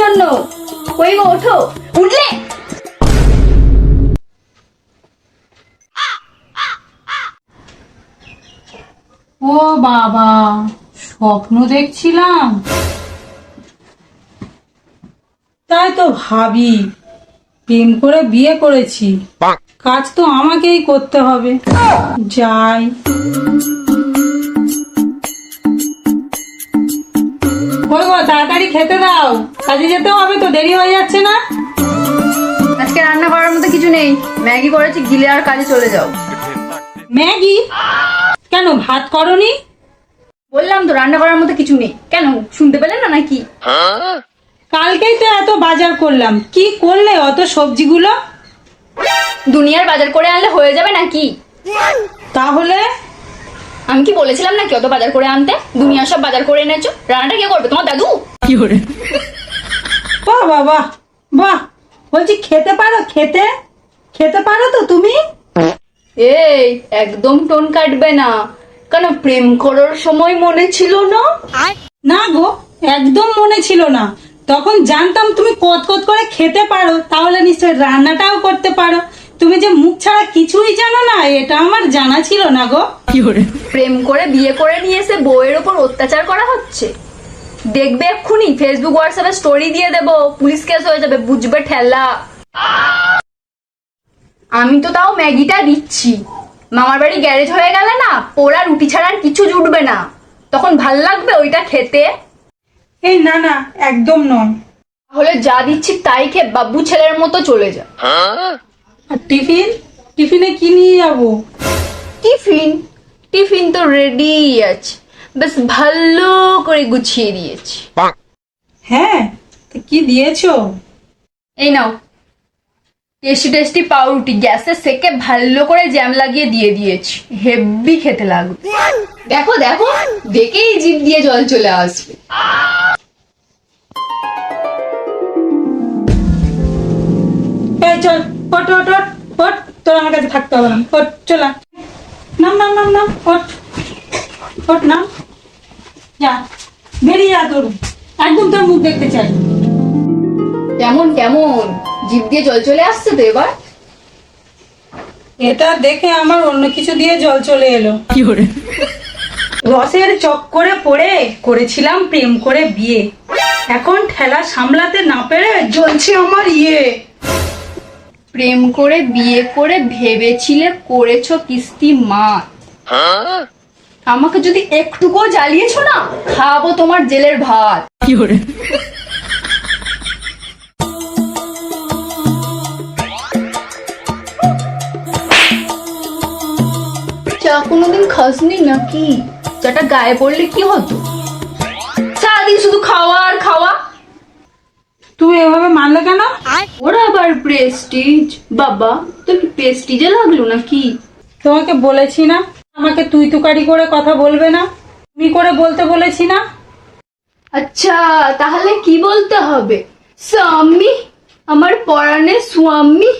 জন্য। কই গো, ওঠো। উঠলে? ও বাবা, স্বপ্ন দেখছিলাম। তাই তো ভাবি, প্রেম করে বিয়ে করেছি, কাজ তো আমাকেই করতে হবে। যাই। কই গো, তাড়াতাড়ি খেতে দাও, কাজে যেতে হবে তো, দেরি হয়ে যাচ্ছে না? আজকে রান্না করার মতো কিছু নেই, ম্যাগি করেছি, গিলে আর কাজে চলে যাও। ম্যাগি? কেন ভাত করনি? বললাম তো রান্না করার মতো কিছু নেই। কেন, শুনতে পেলে না নাকি? কালকেই তো এত বাজার করলাম, কি করলে অত সবজিগুলো? দুনিয়ার বাজার করে আনলে হয়ে যাবে নাকি? তাহলে আমি কি বলেছিলাম নাকি অত বাজার করে আনতে? দুনিয়ার সব বাজার করে এনেছো, রান্নাটা কে করবে? তোমার দাদু। বাহ বাহ বাহ বাহ, বলছি খেতে পারো, খেতে খেতে পারো তো তুমি? এই একদম টোন কাটবে না। কেন, প্রেম করার সময় মনে ছিল না? না গো, একদম মনে ছিল না। তখন জানতাম তুমি কত করে খেতে পারো, তাহলে নিশ্চয় রান্নাটাও করতে পারো। তুমি যে মুখ ছাড়া কিছুই জানো না, এটা আমার জানা ছিল না গো। প্রেম করে বিয়ে করে নিয়ে এসে বউয়ের ওপর অত্যাচার করা হচ্ছে। দেখবে এক্ষুনি ফেসবুক হোয়াটসঅ্যাপে স্টোরি দিয়ে দেবো, পুলিশ কেস হয়ে যাবে, বুঝবে ঠেলা। আমি তো তাও ম্যাগিটা দিচ্ছি। মামার বাড়ি গ্যারেজ হয়ে গেলে না, পোড়া রুটি ছাড়া আর কিছু জুটবে না, তখন ভাল লাগবে ওইটা খেতে। এই না না, একদম নয়। তাহলে যা দিচ্ছি তাই খেয়ে বাবু ছেলের মতো চলে যা। আর টিফিন, টিফিনে কি নিয়ে যাবো? টিফিন? টিফিন তো রেডি আছে, বেশ ভালো করে গুছিয়ে দিয়েছি। হ্যাঁ, তো কি দিয়েছো? এই নাও, টেস্টি টেস্টি পাউরুটি গ্যাসে সেকে ভালো করে জ্যাম লাগিয়ে দিয়ে দিয়েছি, হেভি খেতে লাগবে। দেখো দেখো, দেখেই জিভ দিয়ে জল চলে আসবে। এই চল, ওঠ ওঠ ওঠ ওঠ, তোর আমার কাছে থাকতে হবে না, ওঠ চল। নাম নাম নাম নাম, ওঠ ওঠ, নাম, যা বেরিয়ে যা, তোর একদম তোর মুখ দেখতে চাই। কেমন কেমন জিভ দিয়ে জল চলে আসছে তো এবার? এটা দেখে আমার অন্য কিছু দিয়ে জল চলে এলো। রসের চক্করে পড়ে করেছিলাম প্রেম করে বিয়ে, এখন ঠেলা সামলাতে না পেরে জ্বলছে আমার ইয়ে। প্রেম করে বিয়ে করে ভেবেছিলে করেছো কিস্তি মাত, আমাকে যদি একটুকুও জ্বালিয়েছো না, খাবো তোমার জেলের ভাত। চা কোনোদিন খাসনি নাকি? চাটা গায়ে পড়লে কি হতো? সারাদিন শুধু খাওয়া আর খাওয়া। তুই এভাবে মানলে কেন? ওরা আবার প্রেস্টিজ। বাবা, তোর কি প্রেস্টিজে লাগলো নাকি? তোমাকে বলেছি না আমাকে তুই তুকারি করে কথা বলবে না, তুমি করে বলতে বলেছি না? আচ্ছা, তাহলে কি বলতে হবে? স্বামী, আমার পরাণের স্বামী।